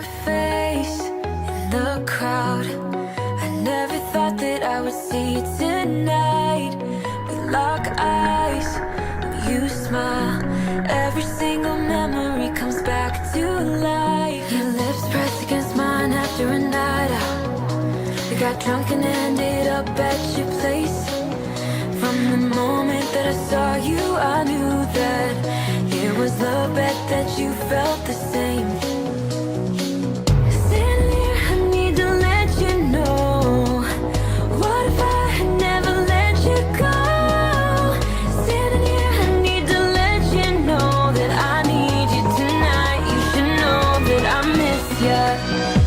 your face in the crowd. I never thought that I would see you tonight. We lock eyes, you smile. Every single memory comes back to life. Your lips pressed against mine after a night out. We got drunk and ended up at your place. From the moment that I saw you, I knew that it was love, bet that you felt the same. Standing here, I need to let you know, what if I had never let you go? Standing here, I need to let you know that I need you tonight. You should know that I miss you.